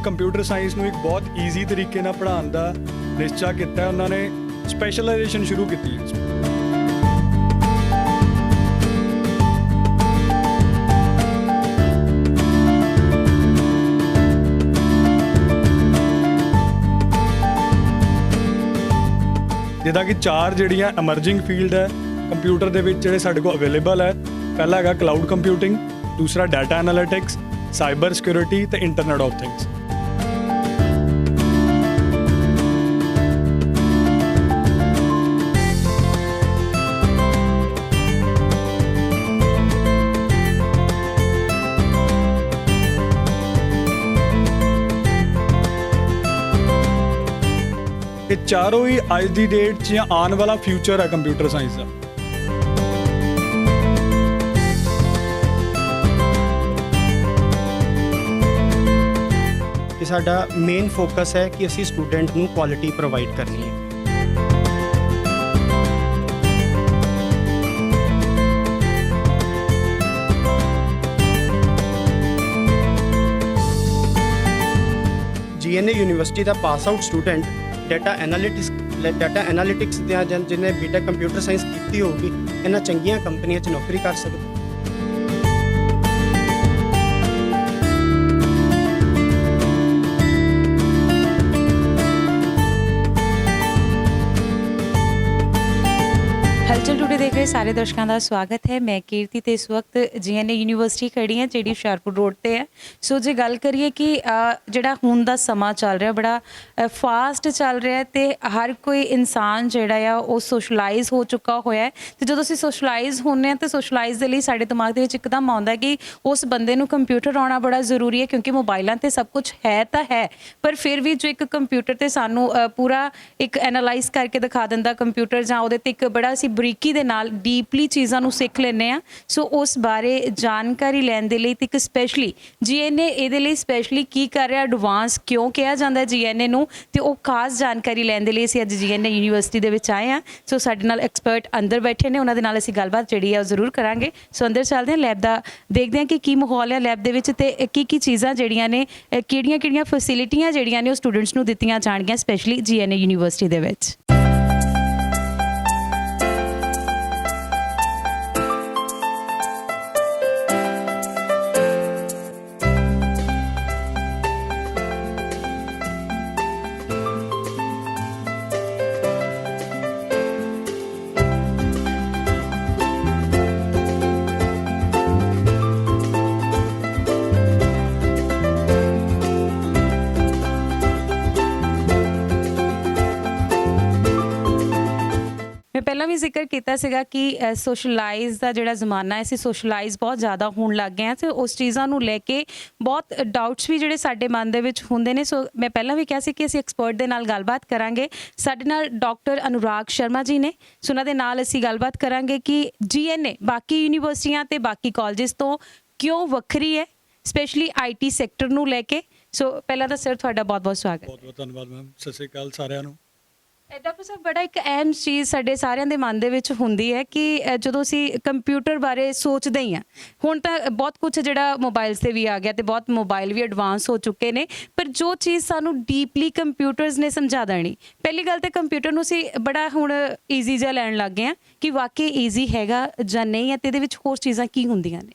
Computer science ਨੂੰ ਇੱਕ ਬਹੁਤ ਈਜ਼ੀ ਤਰੀਕੇ ਨਾਲ ਪੜ੍ਹਾਉਣ ਦਾ ਨਿਸ਼ਚਾ ਕੀਤਾ ਹੈ। ਉਹਨਾਂ ਨੇ ਸਪੈਸ਼ਲਾਈਜੇਸ਼ਨ ਸ਼ੁਰੂ ਕੀਤੀ ਹੈ। ਜਿੱਦਾਂ ਕਿ 4 ਜਿਹੜੀਆਂ ਐਮਰਜਿੰਗ ਫੀਲਡ ਹੈ ਕੰਪਿਊਟਰ ਦੇ ਵਿੱਚ ਜਿਹੜੇ ਸਾਡੇ ਕੋਲ ਅਵੇਲੇਬਲ ਹੈ। ਪਹਿਲਾ ਹੈਗਾ ਕਲਾਊਡ ਕੰਪਿਊਟਿੰਗ, ਦੂਸਰਾ ਡਾਟਾ ਐਨਾਲਿਟਿਕਸ, ਸਾਈਬਰ ਸਿਕਿਉਰਿਟੀ ਤੇ ਇੰਟਰਨੈਟ ਆਫ ਥਿੰਗਸ। ਇਹ ਚਾਰੋਂ ਹੀ ਅੱਜ ਦੀ ਡੇਟ 'ਚ ਜਾਂ ਆਉਣ ਵਾਲਾ ਫਿਊਚਰ ਹੈ ਕੰਪਿਊਟਰ ਸਾਇੰਸ ਦਾ। ਕਿ ਸਾਡਾ ਮੇਨ ਫੋਕਸ ਹੈ ਕਿ ਅਸੀਂ ਸਟੂਡੈਂਟ ਨੂੰ ਕੁਆਲਿਟੀ ਪ੍ਰੋਵਾਈਡ ਕਰਨੀ ਹੈ। GNA ਯੂਨੀਵਰਸਿਟੀ ਦਾ pass out student data analytics ਦੇ ਜਿਹਨੇ ਬੀਟੈਕ ਕੰਪਿਊਟਰ ਸਾਇੰਸ ਕੀਤੀ ਹੋਊਗੀ ਇਹਨਾਂ ਚੰਗੀਆਂ ਕੰਪਨੀਆਂ 'ਚ ਨੌਕਰੀ ਕਰ ਸਕਦਾ। ਹਲਚਲ ਟੂਡੇ ਦੇਖ ਰਹੇ ਸਾਰੇ ਦਰਸ਼ਕਾਂ ਦਾ ਸਵਾਗਤ ਹੈ। ਮੈਂ ਕੀਰਤੀ ਤੇ ਇਸ ਵਕਤ GNA ਯੂਨੀਵਰਸਿਟੀ ਖੜੀ ਹਾਂ ਜਿਹੜੀ ਹੁਸ਼ਿਆਰਪੁਰ ਰੋਡ ਤੇ ਹੈ। ਸੋ ਜੇ ਗੱਲ ਕਰੀਏ ਕਿ ਜਿਹੜਾ ਹੁਣ ਦਾ ਸਮਾਂ ਚੱਲ ਰਿਹਾ ਬੜਾ ਫਾਸਟ ਚੱਲ ਰਿਹਾ ਤੇ ਹਰ ਕੋਈ ਇਨਸਾਨ ਜਿਹੜਾ ਆ ਉਹ ਸੋਸ਼ਲਾਈਜ਼ ਹੋ ਚੁੱਕਾ ਹੋਇਆ ਤੇ ਜਦੋਂ ਅਸੀਂ ਸੋਸ਼ਲਾਈਜ਼ ਹੁੰਦੇ ਹਾਂ ਤੇ ਸੋਸ਼ਲਾਈਜ਼ ਦੇ ਲਈ ਸਾਡੇ ਦਿਮਾਗ ਦੇ ਵਿੱਚ ਇੱਕਦਮ ਆਉਂਦਾ ਕਿ ਉਸ ਬੰਦੇ ਨੂੰ ਕੰਪਿਊਟਰ ਆਉਣਾ ਬੜਾ ਜ਼ਰੂਰੀ ਹੈ ਕਿਉਂਕਿ ਮੋਬਾਈਲਾਂ ਤੇ ਸਭ ਕੁਝ ਹੈ ਤਾਂ ਹੈ ਪਰ ਫਿਰ ਵੀ ਜੋ ਇੱਕ ਕੰਪਿਊਟਰ ਤੇ ਸਾਨੂੰ ਪੂਰਾ ਇੱਕ ਐਨਾਲਾਈਜ਼ ਕਰਕੇ ਦਿਖਾ ਦਿੰਦਾ ਕੰਪਿਊਟਰ ਜਾਂ ਉਹਦੇ ਤੇ ਇੱਕ ਬੜਾ ਅਸੀਂ ਬਰੀਕੀ ਦੇ ਨਾਲ ਡੀਪਲੀ ਚੀਜ਼ਾਂ ਨੂੰ ਸਿੱਖ ਲੈਂਦੇ ਹਾਂ। ਸੋ ਉਸ ਬਾਰੇ ਜਾਣਕਾਰੀ ਲੈਣ ਦੇ ਲਈ ਤੇ ਇੱਕ ਸਪੈਸ਼ਲੀ GNA ਇਹਦੇ ਲਈ ਸਪੈਸ਼ਲੀ ਕੀ ਕਰ ਰਿਹਾ, ਐਡਵਾਂਸ ਕਿਉਂ ਕਿਹਾ ਜਾਂਦਾ GNA ਨੂੰ ਤੇ ਉਹ ਖਾਸ ਜਾਣਕਾਰੀ ਲੈਣ ਦੇ ਲਈ ਅਸੀਂ ਅੱਜ GNA ਯੂਨੀਵਰਸਿਟੀ ਦੇ ਵਿੱਚ ਆਏ ਹਾਂ। ਸੋ ਸਾਡੇ ਨਾਲ ਐਕਸਪਰਟ ਅੰਦਰ ਬੈਠੇ ਨੇ, ਉਹਨਾਂ ਦੇ ਨਾਲ ਅਸੀਂ ਗੱਲਬਾਤ ਜਿਹੜੀ ਹੈ ਉਹ ਜ਼ਰੂਰ ਕਰਾਂਗੇ। ਸੋ ਅੰਦਰ ਚੱਲਦੇ ਹਾਂ, ਲੈਬ ਦਾ ਦੇਖਦੇ ਹਾਂ ਕਿ ਕੀ ਮਾਹੌਲ ਹੈ ਲੈਬ ਦੇ ਵਿੱਚ ਤੇ ਕੀ ਚੀਜ਼ਾਂ ਜਿਹੜੀਆਂ ਨੇ ਕਿਹੜੀਆਂ ਫੈਸਿਲਿਟੀਆਂ ਜਿਹੜੀਆਂ ਨੇ ਉਹ ਸਟੂਡੈਂਟਸ ਨੂੰ ਦਿੱਤੀਆਂ ਜਾਣਗੀਆਂ ਸਪੈਸ਼ਲੀ GNA ਯੂਨੀਵਰਸਿਟੀ ਦੇ ਵਿੱਚ। ਮੈਂ ਪਹਿਲਾਂ ਵੀ ਜ਼ਿਕਰ ਕੀਤਾ ਸੀਗਾ ਕਿ ਸੋਸ਼ਲਾਈਜ਼ ਦਾ ਜਿਹੜਾ ਜ਼ਮਾਨਾ ਹੈ ਅਸੀਂ ਸੋਸ਼ਲਾਈਜ਼ ਬਹੁਤ ਜ਼ਿਆਦਾ ਹੋਣ ਲੱਗ ਗਏ ਹਾਂ ਤੇ ਉਸ ਚੀਜ਼ਾਂ ਨੂੰ ਲੈ ਕੇ ਬਹੁਤ ਡਾਊਟਸ ਵੀ ਜਿਹੜੇ ਸਾਡੇ ਮਨ ਦੇ ਵਿੱਚ ਹੁੰਦੇ ਨੇ। ਸੋ ਮੈਂ ਪਹਿਲਾਂ ਵੀ ਕਿਹਾ ਸੀ ਕਿ ਅਸੀਂ ਐਕਸਪਰਟ ਦੇ ਨਾਲ ਗੱਲਬਾਤ ਕਰਾਂਗੇ। ਸਾਡੇ ਨਾਲ ਡਾਕਟਰ ਅਨੁਰਾਗ ਸ਼ਰਮਾ ਜੀ ਨੇ। ਸੋ ਉਹਨਾਂ ਦੇ ਨਾਲ ਅਸੀਂ ਗੱਲਬਾਤ ਕਰਾਂਗੇ ਕਿ GNA ਬਾਕੀ ਯੂਨੀਵਰਸਿਟੀਆਂ ਤੇ ਬਾਕੀ ਕਾਲਜਿਸ ਤੋਂ ਕਿਉਂ ਵੱਖਰੀ ਹੈ ਸਪੈਸ਼ਲੀ IT ਸੈਕਟਰ ਨੂੰ ਲੈ ਕੇ। ਸੋ ਪਹਿਲਾਂ ਤਾਂ ਸਰ ਤੁਹਾਡਾ ਬਹੁਤ ਬਹੁਤ ਸਵਾਗਤ। ਬਹੁਤ ਬਹੁਤ ਧੰਨਵਾਦ ਮੈਮ। ਸਤਿ ਸ਼੍ਰੀ ਅਕਾਲ ਸਾਰਿਆਂ ਨੂੰ। ਡਾਕਟਰ ਸਾਹਿਬ ਬੜਾ ਇੱਕ ਅਹਿਮ ਚੀਜ਼ ਸਾਡੇ ਸਾਰਿਆਂ ਦੇ ਮਨ ਦੇ ਵਿੱਚ ਹੁੰਦੀ ਹੈ ਕਿ ਜਦੋਂ ਅਸੀਂ ਕੰਪਿਊਟਰ ਬਾਰੇ ਸੋਚਦੇ ਹੀ ਹਾਂ, ਹੁਣ ਤਾਂ ਬਹੁਤ ਕੁਝ ਜਿਹੜਾ ਮੋਬਾਈਲਸ 'ਤੇ ਵੀ ਆ ਗਿਆ ਤੇ ਬਹੁਤ ਮੋਬਾਈਲ ਵੀ ਐਡਵਾਂਸ ਹੋ ਚੁੱਕੇ ਨੇ, ਪਰ ਜੋ ਚੀਜ਼ ਸਾਨੂੰ ਡੀਪਲੀ ਕੰਪਿਊਟਰਸ ਨੇ ਸਮਝਾ ਦੇਣੀ, ਪਹਿਲੀ ਗੱਲ ਤਾਂ ਕੰਪਿਊਟਰ ਨੂੰ ਅਸੀਂ ਬੜਾ ਹੁਣ ਈਜ਼ੀ ਜਿਹਾ ਲੈਣ ਲੱਗ ਗਏ ਹਾਂ ਕਿ ਵਾਕਈ ਈਜ਼ੀ ਹੈਗਾ ਜਾਂ ਨਹੀਂ ਹੈ ਤੇ ਇਹਦੇ ਵਿੱਚ ਹੋਰ ਚੀਜ਼ਾਂ ਕੀ ਹੁੰਦੀਆਂ ਨੇ।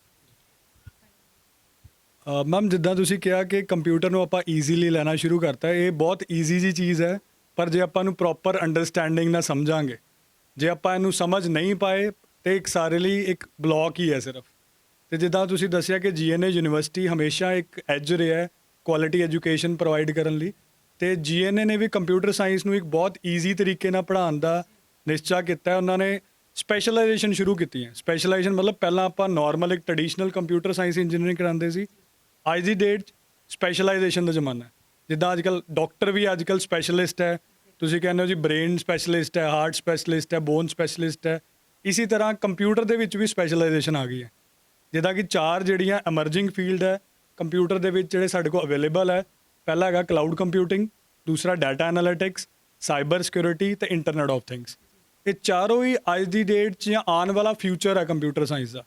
ਮੈਮ ਜਿੱਦਾਂ ਤੁਸੀਂ ਕਿਹਾ ਕਿ ਕੰਪਿਊਟਰ ਨੂੰ ਆਪਾਂ ਈਜ਼ੀਲੀ ਲੈਣਾ ਸ਼ੁਰੂ ਕਰਤਾ, ਇਹ ਬਹੁਤ ਈਜ਼ੀ ਜੀ ਚੀਜ਼ ਹੈ ਪਰ ਜੇ ਆਪਾਂ ਨੂੰ ਪ੍ਰੋਪਰ ਅੰਡਰਸਟੈਂਡਿੰਗ ਨਾਲ ਸਮਝਾਂਗੇ, ਜੇ ਆਪਾਂ ਇਹਨੂੰ ਸਮਝ ਨਹੀਂ ਪਾਏ ਤੇ ਇੱਕ ਸਾਰੇ ਲਈ ਇੱਕ ਬਲੌਕ ਹੀ ਹੈ ਸਿਰਫ। ਤੇ ਜਿੱਦਾਂ ਤੁਸੀਂ ਦੱਸਿਆ ਕਿ GNA ਯੂਨੀਵਰਸਿਟੀ ਹਮੇਸ਼ਾ ਇੱਕ ਐਜ ਰਿਹਾ ਹੈ ਕੁਆਲਿਟੀ ਐਜੂਕੇਸ਼ਨ ਪ੍ਰੋਵਾਈਡ ਕਰਨ ਲਈ ਤੇ GNA ਨੇ ਵੀ ਕੰਪਿਊਟਰ ਸਾਇੰਸ ਨੂੰ ਇੱਕ ਬਹੁਤ ਈਜ਼ੀ ਤਰੀਕੇ ਨਾਲ ਪੜ੍ਹਾਉਣ ਦਾ ਨਿਸ਼ਚਾ ਕੀਤਾ ਹੈ। ਉਹਨਾਂ ਨੇ ਸਪੈਸ਼ਲਾਈਜੇਸ਼ਨ ਸ਼ੁਰੂ ਕੀਤੀ ਹੈ। ਸਪੈਸ਼ਲਾਈਜੇਸ਼ਨ ਮਤਲਬ ਪਹਿਲਾਂ ਆਪਾਂ ਨਾਰਮਲ ਇੱਕ ਟ੍ਰੈਡੀਸ਼ਨਲ ਕੰਪਿਊਟਰ ਸਾਇੰਸ ਇੰਜੀਨੀਅਰਿੰਗ ਕਰਾਉਂਦੇ ਸੀ, ਅੱਜ ਦੀ ਡੇਟ 'ਚ ਸਪੈਸ਼ਲਾਈਜੇਸ਼ਨ ਦਾ ਜ਼ਮਾਨਾ ਹੈ। ਜਿੱਦਾਂ ਅੱਜ ਕੱਲ੍ਹ ਡਾਕਟਰ ਵੀ ਅੱਜ ਕੱਲ੍ਹ ਸਪੈਸ਼ਲਿਸਟ ਹੈ, ਤੁਸੀਂ ਕਹਿੰਦੇ ਹੋ ਜੀ ਬ੍ਰੇਨ ਸਪੈਸ਼ਲਿਸਟ ਹੈ, ਹਾਰਟ ਸਪੈਸ਼ਲਿਸਟ ਹੈ, ਬੋਨ ਸਪੈਸ਼ਲਿਸਟ ਹੈ। ਇਸੇ ਤਰ੍ਹਾਂ ਕੰਪਿਊਟਰ ਦੇ ਵਿੱਚ ਵੀ ਸਪੈਸ਼ਲਾਈਜੇਸ਼ਨ ਆ ਗਈ ਹੈ। ਜਿੱਦਾਂ ਕਿ 4 ਜਿਹੜੀਆਂ ਐਮਰਜਿੰਗ ਫੀਲਡ ਹੈ ਕੰਪਿਊਟਰ ਦੇ ਵਿੱਚ ਜਿਹੜੇ ਸਾਡੇ ਕੋਲ ਅਵੇਲੇਬਲ ਹੈ। ਪਹਿਲਾ ਹੈਗਾ ਕਲਾਊਡ ਕੰਪਿਊਟਿੰਗ, ਦੂਸਰਾ ਡਾਟਾ ਐਨਾਲਿਟਿਕਸ, ਸਾਈਬਰ ਸਿਕਿਉਰਿਟੀ ਤੇ ਇੰਟਰਨੈਟ ਆਫ ਥਿੰਗਸ। ਇਹ ਚਾਰੋਂ ਹੀ ਅੱਜ ਦੀ ਡੇਟ 'ਚ ਜਾਂ ਆਉਣ ਵਾਲਾ ਫਿਊਚਰ ਹੈ ਕੰਪਿਊਟਰ ਸਾਇੰਸ ਦਾ।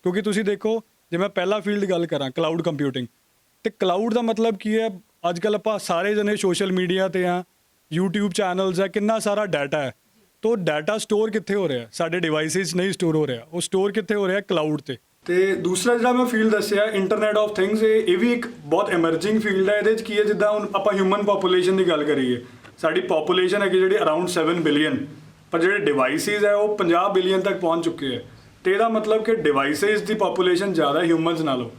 ਕਿਉਂਕਿ ਤੁਸੀਂ ਦੇਖੋ ਜੇ ਮੈਂ ਪਹਿਲਾ ਫੀਲਡ ਗੱਲ ਕਰਾਂ ਕਲਾਊਡ ਕੰਪਿਊਟਿੰਗ, ਤੇ ਕਲਾਊਡ ਦਾ ਮਤਲਬ ਕੀ ਹੈ, ਅੱਜ ਕੱਲ੍ਹ ਆਪਾਂ ਸਾਰੇ ਜਣੇ ਸੋਸ਼ਲ ਮੀਡੀਆ ਤੇ ਆ, YouTube ਚੈਨਲਸ ਹੈ, ਕਿੰਨਾ ਸਾਰਾ ਡਾਟਾ ਹੈ। ਤੋ ਡਾਟਾ ਸਟੋਰ ਕਿੱਥੇ ਹੋ ਰਿਹਾ? ਸਾਡੇ ਡਿਵਾਈਸਿਸ ਨਹੀਂ ਸਟੋਰ ਹੋ ਰਿਹਾ, ਉਹ ਸਟੋਰ ਕਿੱਥੇ ਹੋ ਰਿਹਾ? ਕਲਾਊਡ ਤੇ। ਤੇ ਦੂਸਰਾ ਜਿਹੜਾ ਮੈਂ ਫੀਲਡ ਦੱਸਿਆ ਇੰਟਰਨੈਟ ਆਫ ਥਿੰਗਸ, ਇਹ ਵੀ ਇੱਕ ਬਹੁਤ ਐਮਰਜਿੰਗ ਫੀਲਡ ਹੈ। ਇਹਦੇ 'ਚ ਕੀ ਹੈ, ਜਿੱਦਾਂ ਹੁਣ ਆਪਾਂ ਹਿਊਮਨ ਪੋਪੂਲੇਸ਼ਨ ਦੀ ਗੱਲ ਕਰੀਏ, ਸਾਡੀ ਪੋਪੂਲੇਸ਼ਨ ਹੈਗੀ ਜਿਹੜੀ ਅਰਾਊਂਡ 7 ਬਿਲੀਅਨ, ਪਰ ਜਿਹੜੇ ਡਿਵਾਈਸਿਸ ਹੈ ਉਹ 50 ਬਿਲੀਅਨ ਤੱਕ ਪਹੁੰਚ ਚੁੱਕੇ ਹੈ। ਤੇ ਇਹਦਾ ਮਤਲਬ ਕਿ ਡਿਵਾਈਸਿਸ ਦੀ ਪੋਪੂਲੇਸ਼ਨ ਜ਼ਿਆਦਾ ਹਿਊਮਨਸ ਨਾਲੋਂ।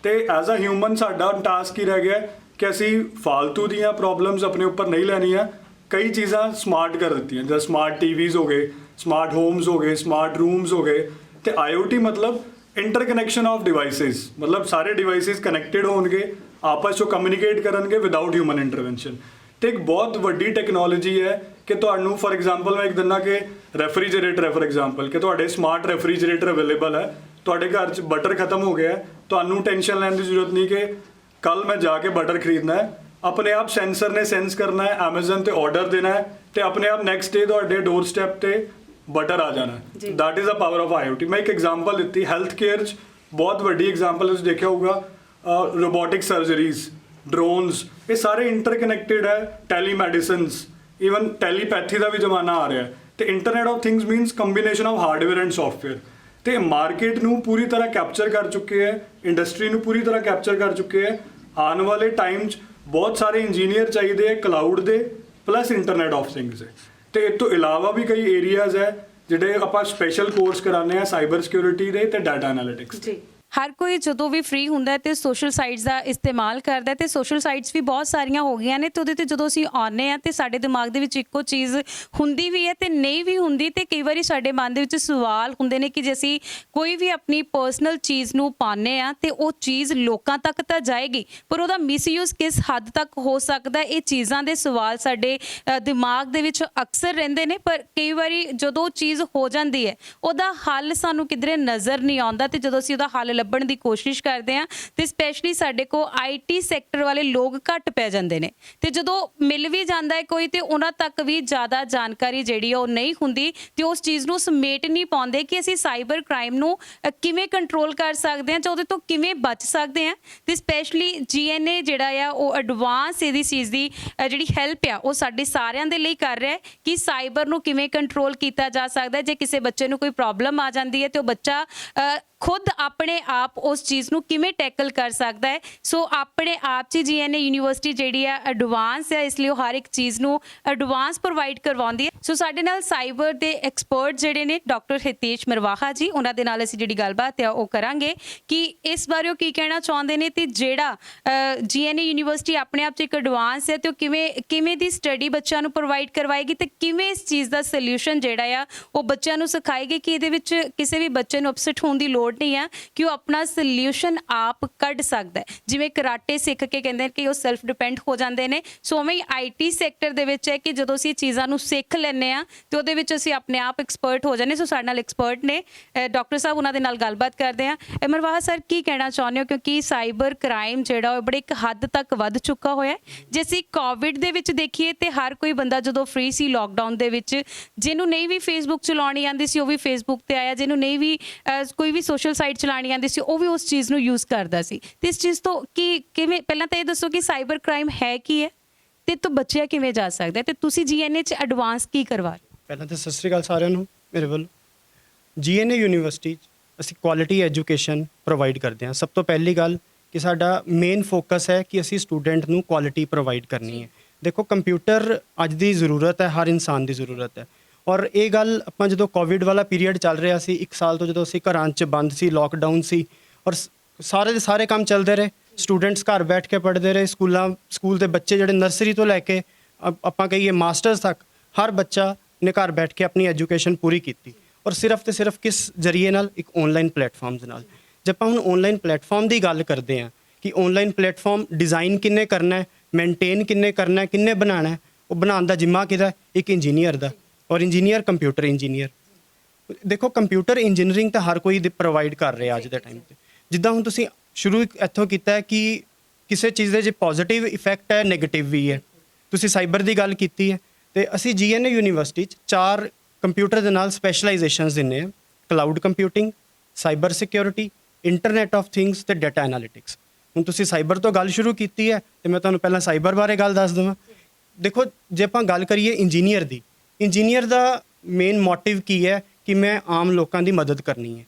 ਤੇ ਐਜ਼ ਅ ਹਿਊਮਨ ਸਾਡਾ ਟਾਸਕ ਹੀ ਰਹਿ ਗਿਆ ਕਿ ਅਸੀਂ ਫਾਲਤੂ ਦੀਆਂ ਪ੍ਰੋਬਲਮਸ ਆਪਣੇ ਉੱਪਰ ਨਹੀਂ ਲੈਣੀਆਂ। ਕਈ ਚੀਜ਼ਾਂ ਸਮਾਰਟ ਕਰ ਦਿੱਤੀਆਂ, ਜਿਵੇਂ ਸਮਾਰਟ ਟੀਵੀਜ਼ ਹੋ ਗਏ, ਸਮਾਰਟ ਹੋਮਸ ਹੋ ਗਏ, ਸਮਾਰਟ ਰੂਮਸ ਹੋ ਗਏ। ਤੇ IoT ਮਤਲਬ ਇੰਟਰਕਨੈਕਸ਼ਨ ਆਫ ਡਿਵਾਈਸਿਸ, ਮਤਲਬ ਸਾਰੇ ਡਿਵਾਈਸਿਸ ਕਨੈਕਟਡ ਹੋਣਗੇ, ਆਪਸ 'ਚ ਕਮਿਊਨੀਕੇਟ ਕਰਨਗੇ ਵਿਦਆਊਟ ਹਿਊਮਨ ਇੰਟਰਵੈਂਸ਼ਨ। ਤੇ ਇੱਕ ਬਹੁਤ ਵੱਡੀ ਟੈਕਨੋਲੋਜੀ ਹੈ ਕਿ ਤੁਹਾਨੂੰ ਫੋਰ ਐਗਜ਼ਾਮਪਲ ਮੈਂ ਇੱਕ ਦਿੰਦਾ ਕਿ ਰੈਫਰੀਜਰੇਟਰ ਹੈ, ਫੋਰ ਐਗਜ਼ਾਮਪਲ ਕਿ ਤੁਹਾਡੇ ਸਮਾਰਟ ਰੈਫਰੀਜਰੇਟਰ ਅਵੇਲੇਬਲ ਹੈ, ਤੁਹਾਡੇ ਘਰ 'ਚ ਬਟਰ ਖਤਮ ਹੋ ਗਿਆ, ਤੁਹਾਨੂੰ ਟੈਨਸ਼ਨ ਲੈਣ ਦੀ ਜ਼ਰੂਰਤ ਨਹੀਂ ਕਿ ਕੱਲ ਮੈਂ ਜਾ ਕੇ ਬਟਰ ਖਰੀਦਣਾ ਹੈ। ਆਪਣੇ ਆਪ ਸੈਂਸਰ ਨੇ ਸੈਂਸ ਕਰਨਾ ਹੈ, Amazon ਤੇ ਆਰਡਰ ਦੇਣਾ ਹੈ ਤੇ ਆਪਣੇ ਆਪ ਨੈਕਸਟ ਡੇ ਤੁਹਾਡੇ ਡੋਰ ਸਟੈਪ ਤੇ ਬਟਰ ਆ ਜਾਣਾ ਹੈ। That is a power of IoT। ਮੈਂ ਇੱਕ ਐਗਜ਼ਾਮਪਲ ਦਿੱਤੀ ਹੈਲਥ ਕੇਅਰ 'ਚ, ਬਹੁਤ ਵੱਡੀ ਐਗਜ਼ਾਮਪਲ ਤੁਸੀਂ ਦੇਖਿਆ ਹੋਊਗਾ, ਰੋਬੋਟਿਕ ਸਰਜਰੀਜ਼, ਡਰੋਨਸ, ਇਹ ਸਾਰੇ ਇੰਟਰਕਨੈਕਟਡ ਹੈ। ਟੈਲੀਮੈਡੀਸਿਨਸ, ਈਵਨ ਟੈਲੀਪੈਥੀ ਦਾ ਵੀ ਜ਼ਮਾਨਾ ਆ ਰਿਹਾ ਹੈ। ਤੇ internet of things means combination of hardware and software. ਤੇ ਮਾਰਕੀਟ ਨੂੰ ਪੂਰੀ ਤਰ੍ਹਾਂ ਕੈਪਚਰ ਕਰ ਚੁੱਕੇ ਹੈ, ਇੰਡਸਟਰੀ ਨੂੰ ਪੂਰੀ ਤਰ੍ਹਾਂ ਕੈਪਚਰ ਕਰ ਚੁੱਕੇ ਹੈ। ਆਉਣ ਵਾਲੇ ਟਾਈਮ 'ਚ ਬਹੁਤ ਸਾਰੇ ਇੰਜੀਨੀਅਰ ਚਾਹੀਦੇ ਹੈ ਕਲਾਊਡ ਦੇ ਪਲੱਸ ਇੰਟਰਨੈਟ ਆਫ ਥਿੰਗਸ ਦੇ। ਤੇ ਇਸ ਤੋਂ ਇਲਾਵਾ ਵੀ ਕਈ ਏਰੀਆਜ਼ ਹੈ ਜਿਹੜੇ ਆਪਾਂ ਸਪੈਸ਼ਲ ਕੋਰਸ ਕਰਾਉਂਦੇ ਆ, ਸਾਈਬਰ ਸਿਕਿਉਰਿਟੀ ਦੇ ਤੇ ਡਾਟਾ ਐਨਾਲਿਟਿਕਸ ਦੇ। ਹਰ ਕੋਈ ਜਦੋਂ ਵੀ ਫ੍ਰੀ ਹੁੰਦਾ ਤੇ ਸੋਸ਼ਲ ਸਾਈਟਸ ਦਾ ਇਸਤੇਮਾਲ ਕਰਦਾ ਤੇ ਸੋਸ਼ਲ ਸਾਈਟਸ ਵੀ ਬਹੁਤ ਸਾਰੀਆਂ ਹੋ ਗਈਆਂ ਨੇ ਤੇ ਉਹਦੇ ਤੇ ਜਦੋਂ ਅਸੀਂ ਆਉਂਦੇ ਆ ਤੇ ਸਾਡੇ ਦਿਮਾਗ ਦੇ ਵਿੱਚ ਇੱਕੋ ਚੀਜ਼ ਹੁੰਦੀ ਵੀ ਹੈ ਤੇ ਨਹੀਂ ਵੀ ਹੁੰਦੀ। ਤੇ ਕਈ ਵਾਰੀ ਸਾਡੇ ਮਨ ਦੇ ਵਿੱਚ ਸਵਾਲ ਹੁੰਦੇ ਨੇ ਕਿ ਜੇ ਅਸੀਂ ਕੋਈ ਵੀ ਆਪਣੀ ਪਰਸਨਲ ਚੀਜ਼ ਨੂੰ ਪਾਉਂਦੇ ਆ ਤੇ ਉਹ ਚੀਜ਼ ਲੋਕਾਂ ਤੱਕ ਤਾਂ ਜਾਏਗੀ, ਪਰ ਉਹਦਾ ਮਿਸਯੂਜ਼ ਕਿਸ ਹੱਦ ਤੱਕ ਹੋ ਸਕਦਾ? ਇਹ ਚੀਜ਼ਾਂ ਦੇ ਸਵਾਲ ਸਾਡੇ ਦਿਮਾਗ ਦੇ ਵਿੱਚ ਅਕਸਰ ਰਹਿੰਦੇ ਨੇ, ਪਰ ਕਈ ਵਾਰੀ ਜਦੋਂ ਚੀਜ਼ ਹੋ ਜਾਂਦੀ ਹੈ ਉਹਦਾ ਹੱਲ ਸਾਨੂੰ ਕਿਧਰੇ ਨਜ਼ਰ ਨਹੀਂ ਆਉਂਦਾ। ਤੇ ਜਦੋਂ ਅਸੀਂ ਉਹਦਾ ਹੱਲ ਲੱਭਣ ਦੀ ਕੋਸ਼ਿਸ਼ ਕਰਦੇ ਆ ਤੇ ਸਪੈਸ਼ਲੀ ਸਾਡੇ ਕੋ IT ਸੈਕਟਰ ਵਾਲੇ ਲੋਕ ਘੱਟ ਪੈ ਜਾਂਦੇ ਨੇ ਤੇ ਜਦੋਂ ਮਿਲ ਵੀ ਜਾਂਦਾ ਹੈ ਕੋਈ ਤੇ ਉਹਨਾਂ ਤੱਕ ਵੀ ਜ਼ਿਆਦਾ ਜਾਣਕਾਰੀ ਜਿਹੜੀ ਉਹ ਨਹੀਂ ਹੁੰਦੀ ਤੇ ਉਸ ਚੀਜ਼ ਨੂੰ ਸਮੇਟ ਨਹੀਂ ਪਾਉਂਦੇ ਕਿ ਅਸੀਂ ਸਾਈਬਰ ਕ੍ਰਾਈਮ ਨੂੰ ਕਿਵੇਂ ਕੰਟਰੋਲ ਕਰ ਸਕਦੇ ਹਾਂ ਜਾਂ ਉਹਦੇ ਤੋਂ ਕਿਵੇਂ ਬਚ ਸਕਦੇ ਹਾਂ। ਤੇ ਸਪੈਸ਼ਲੀ GNA ਜਿਹੜਾ ਆ ਉਹ ਐਡਵਾਂਸ ਇਹਦੀ ਚੀਜ਼ ਦੀ ਜਿਹੜੀ ਹੈਲਪ ਆ ਉਹ ਸਾਡੇ ਸਾਰਿਆਂ ਦੇ ਲਈ ਕਰ ਰਿਹਾ ਹੈ ਕਿ ਸਾਈਬਰ ਨੂੰ ਕਿਵੇਂ ਕੰਟਰੋਲ ਕੀਤਾ ਜਾ ਸਕਦਾ। ਜੇ ਕਿਸੇ ਬੱਚੇ ਨੂੰ ਕੋਈ ਪ੍ਰੋਬਲਮ ਆ ਜਾਂਦੀ ਹੈ ਤੇ ਉਹ ਬੱਚਾ ਖੁਦ ਆਪਣੇ ਆਪ ਉਸ ਚੀਜ਼ ਨੂੰ ਕਿਵੇਂ ਟੈਕਲ ਕਰ ਸਕਦਾ ਹੈ। ਸੋ ਆਪਣੇ ਆਪ 'ਚ GNA ਯੂਨੀਵਰਸਿਟੀ ਜਿਹੜੀ ਆ ਐਡਵਾਂਸ ਹੈ, ਇਸ ਲਈ ਉਹ ਹਰ ਇੱਕ ਚੀਜ਼ ਨੂੰ ਐਡਵਾਂਸ ਪ੍ਰੋਵਾਈਡ ਕਰਵਾਉਂਦੀ ਹੈ। ਸੋ ਸਾਡੇ ਨਾਲ ਸਾਈਬਰ ਦੇ ਐਕਸਪਰਟ ਜਿਹੜੇ ਨੇ ਡਾਕਟਰ ਹਿਤੇਸ਼ ਮਰਵਾਹਾ ਜੀ, ਉਹਨਾਂ ਦੇ ਨਾਲ ਅਸੀਂ ਜਿਹੜੀ ਗੱਲਬਾਤ ਆ ਉਹ ਕਰਾਂਗੇ ਕਿ ਇਸ ਬਾਰੇ ਉਹ ਕੀ ਕਹਿਣਾ ਚਾਹੁੰਦੇ ਨੇ ਤੇ ਜਿਹੜਾ GNA ਯੂਨੀਵਰਸਿਟੀ ਆਪਣੇ ਆਪ 'ਚ ਇੱਕ ਐਡਵਾਂਸ ਹੈ ਤੇ ਉਹ ਕਿਵੇਂ ਦੀ ਸਟੱਡੀ ਬੱਚਿਆਂ ਨੂੰ ਪ੍ਰੋਵਾਈਡ ਕਰਵਾਏਗੀ ਤੇ ਕਿਵੇਂ ਇਸ ਚੀਜ਼ ਦਾ ਸੋਲਿਊਸ਼ਨ ਜਿਹੜਾ ਆ ਉਹ ਬੱਚਿਆਂ ਨੂੰ ਸਿਖਾਏਗੀ ਕਿ ਇਹਦੇ ਵਿੱਚ ਕਿਸੇ ਵੀ ਬੱਚੇ ਨੂੰ ਅਪਸੈਟ ਹੋਣ ਦੀ ਲੋੜ ਨਹੀਂ ਹੈ ਕਿ ਉਹ ਆਪਣਾ ਸੋਲਿਊਸ਼ਨ ਆਪ ਕੱਢ ਸਕਦਾ ਹੈ। ਜਿਵੇਂ ਕਰਾਟੇ ਸਿੱਖ ਕੇ ਕਹਿੰਦੇ ਨੇ ਕਿ ਉਹ ਸੈਲਫ ਡਿਪੈਂਡ ਹੋ ਜਾਂਦੇ ਨੇ, ਸੋ ਉਵੇਂ ਹੀ IT ਸੈਕਟਰ ਦੇ ਵਿੱਚ ਹੈ ਕਿ ਜਦੋਂ ਅਸੀਂ ਚੀਜ਼ਾਂ ਨੂੰ ਸਿੱਖ ਲੈਂਦੇ ਆ ਤੇ ਉਹਦੇ ਵਿੱਚ ਅਸੀਂ ਆਪਣੇ ਆਪ ਐਕਸਪਰਟ ਹੋ ਜਾਂਦੇ। ਸੋ ਸਾਡੇ ਨਾਲ ਐਕਸਪਰਟ ਨੇ ਡਾਕਟਰ ਸਾਹਿਬ, ਉਹਨਾਂ ਦੇ ਨਾਲ ਗੱਲਬਾਤ ਕਰਦੇ ਆ। ਮਰਵਾਹਾ ਸਰ, ਕੀ ਕਹਿਣਾ ਚਾਹੁੰਦੇ ਹੋ ਕਿਉਂਕਿ ਸਾਈਬਰ ਕ੍ਰਾਈਮ ਜਿਹੜਾ ਉਹ ਬੜੇ ਇੱਕ ਹੱਦ ਤੱਕ ਵੱਧ ਚੁੱਕਾ ਹੋਇਆ। ਜੇ ਅਸੀਂ ਕੋਵਿਡ ਦੇ ਵਿੱਚ ਦੇਖੀਏ ਤੇ ਹਰ ਕੋਈ ਬੰਦਾ ਜਦੋਂ ਫ੍ਰੀ ਸੀ ਲੋਕਡਾਊਨ ਦੇ ਵਿੱਚ, ਜਿਹਨੂੰ ਨਹੀਂ ਵੀ ਫੇਸਬੁੱਕ ਚਲਾਉਣੀ ਆਉਂਦੀ ਸੀ ਉਹ ਵੀ ਫੇਸਬੁੱਕ ਤੇ ਆਇਆ, ਜਿਹਨੂੰ ਨਹੀਂ ਵੀ ਕੋਈ ਵੀ ਸੋਸ਼ਲ ਸਾਈਟ ਚਲਾਉਣੀ ਆਉਂਦੀ ਸੀ ਉਹ ਵੀ ਉਸ ਚੀਜ਼ ਨੂੰ ਯੂਜ਼ ਕਰਦਾ ਸੀ। ਤੇ ਇਸ ਚੀਜ਼ ਤੋਂ ਕਿਵੇਂ, ਪਹਿਲਾਂ ਤਾਂ ਇਹ ਦੱਸੋ ਕਿ ਸਾਈਬਰ ਕ੍ਰਾਈਮ ਹੈ ਕੀ ਹੈ ਤੇ ਤੋਂ ਬਚਿਆ ਕਿਵੇਂ ਜਾ ਸਕਦਾ ਤੇ ਤੁਸੀਂ GNA 'ਚ ਐਡਵਾਂਸ ਕੀ ਕਰਵਾ ਰਹੇ ਹੋ? ਪਹਿਲਾਂ ਤਾਂ ਸਤਿ ਸ਼੍ਰੀ ਅਕਾਲ ਸਾਰਿਆਂ ਨੂੰ ਮੇਰੇ ਵੱਲੋਂ। GNA ਯੂਨੀਵਰਸਿਟੀ 'ਚ ਅਸੀਂ ਕੁਆਲਿਟੀ ਐਜੂਕੇਸ਼ਨ ਪ੍ਰੋਵਾਈਡ ਕਰਦੇ ਹਾਂ। ਸਭ ਤੋਂ ਪਹਿਲੀ ਗੱਲ ਕਿ ਸਾਡਾ ਮੇਨ ਫੋਕਸ ਹੈ ਕਿ ਅਸੀਂ ਸਟੂਡੈਂਟ ਨੂੰ ਕੁਆਲਿਟੀ ਪ੍ਰੋਵਾਈਡ ਕਰਨੀ ਹੈ। ਦੇਖੋ, ਕੰਪਿਊਟਰ ਅੱਜ ਦੀ ਜ਼ਰੂਰਤ ਹੈ, ਹਰ ਇਨਸਾਨ ਦੀ ਜ਼ਰੂਰਤ ਹੈ। ਔਰ ਇਹ ਗੱਲ ਆਪਾਂ ਜਦੋਂ ਕੋਵਿਡ ਵਾਲਾ ਪੀਰੀਅਡ ਚੱਲ ਰਿਹਾ ਸੀ, 1 ਸਾਲ ਤੋਂ ਜਦੋਂ ਅਸੀਂ ਘਰਾਂ 'ਚ ਬੰਦ ਸੀ, ਲੋਕਡਾਊਨ ਸੀ ਔਰ ਸਾਰੇ ਦੇ ਸਾਰੇ ਕੰਮ ਚੱਲਦੇ ਰਹੇ, ਸਟੂਡੈਂਟਸ ਘਰ ਬੈਠ ਕੇ ਪੜ੍ਹਦੇ ਰਹੇ। ਸਕੂਲ ਦੇ ਬੱਚੇ ਜਿਹੜੇ ਨਰਸਰੀ ਤੋਂ ਲੈ ਕੇ ਆਪਾਂ ਕਹੀਏ ਮਾਸਟਰਸ ਤੱਕ, ਹਰ ਬੱਚਾ ਨੇ ਘਰ ਬੈਠ ਕੇ ਆਪਣੀ ਐਜੂਕੇਸ਼ਨ ਪੂਰੀ ਕੀਤੀ। ਔਰ ਸਿਰਫ ਤੇ ਸਿਰਫ ਕਿਸ ਜ਼ਰੀਏ ਨਾਲ? ਇੱਕ ਔਨਲਾਈਨ ਪਲੇਟਫਾਰਮਸ ਨਾਲ। ਜੇ ਆਪਾਂ ਹੁਣ ਔਨਲਾਈਨ ਪਲੇਟਫਾਰਮ ਦੀ ਗੱਲ ਕਰਦੇ ਹਾਂ ਕਿ ਔਨਲਾਈਨ ਪਲੇਟਫਾਰਮ ਡਿਜ਼ਾਈਨ ਕਿੰਨੇ ਕਰਨਾ ਹੈ, ਮੇਨਟੇਨ ਕਿੰਨੇ ਕਰਨਾ ਹੈ, ਕਿੰਨੇ ਬਣਾਉਣਾ ਹੈ, ਉਹ ਬਣਾਉਣ ਦਾ ਜ਼ਿੰਮਾ ਕਿਹਦਾ? ਇੱਕ ਇੰਜੀਨੀਅਰ ਦਾ। ਔਰ ਇੰਜੀਨੀਅਰ ਕੰਪਿਊਟਰ ਇੰਜੀਨੀਅਰ। ਦੇਖੋ, ਕੰਪਿਊਟਰ ਇੰਜੀਨੀਅਰਿੰਗ ਤਾਂ ਹਰ ਕੋਈ ਪ੍ਰੋਵਾਈਡ ਕਰ ਰਿਹਾ ਅੱਜ ਦੇ ਟਾਈਮ 'ਤੇ। ਜਿੱਦਾਂ ਹੁਣ ਤੁਸੀਂ ਸ਼ੁਰੂ ਇੱਥੋਂ ਕੀਤਾ ਹੈ ਕਿ ਕਿਸੇ ਚੀਜ਼ ਦੇ ਜੇ ਪੋਜ਼ੀਟਿਵ ਇਫੈਕਟ ਹੈ, ਨੈਗੇਟਿਵ ਵੀ ਹੈ। ਤੁਸੀਂ ਸਾਈਬਰ ਦੀ ਗੱਲ ਕੀਤੀ ਹੈ ਤੇ ਅਸੀਂ GNA ਯੂਨੀਵਰਸਿਟੀ 'ਚ 4 ਕੰਪਿਊਟਰ ਦੇ ਨਾਲ ਸਪੈਸ਼ਲਾਈਜੇਸ਼ਨਸ ਦਿੰਦੇ ਹਾਂ: cloud computing, cyber security, internet of things ਤੇ ਡਾਟਾ ਐਨਾਲਿਟਿਕਸ। ਹੁਣ ਤੁਸੀਂ ਸਾਈਬਰ ਤੋਂ ਗੱਲ ਸ਼ੁਰੂ ਕੀਤੀ ਹੈ ਤੇ ਮੈਂ ਤੁਹਾਨੂੰ ਪਹਿਲਾਂ ਸਾਈਬਰ ਬਾਰੇ ਗੱਲ ਦੱਸ ਦਵਾਂ। ਦੇਖੋ, ਜੇ ਆਪਾਂ ਗੱਲ ਕਰੀਏ ਇੰਜੀਨੀਅਰ ਦੀ, ਇੰਜੀਨੀਅਰ ਦਾ ਮੇਨ ਮੋਟਿਵ ਕੀ ਹੈ ਕਿ ਮੈਂ ਆਮ ਲੋਕਾਂ ਦੀ ਮਦਦ ਕਰਨੀ ਹੈ।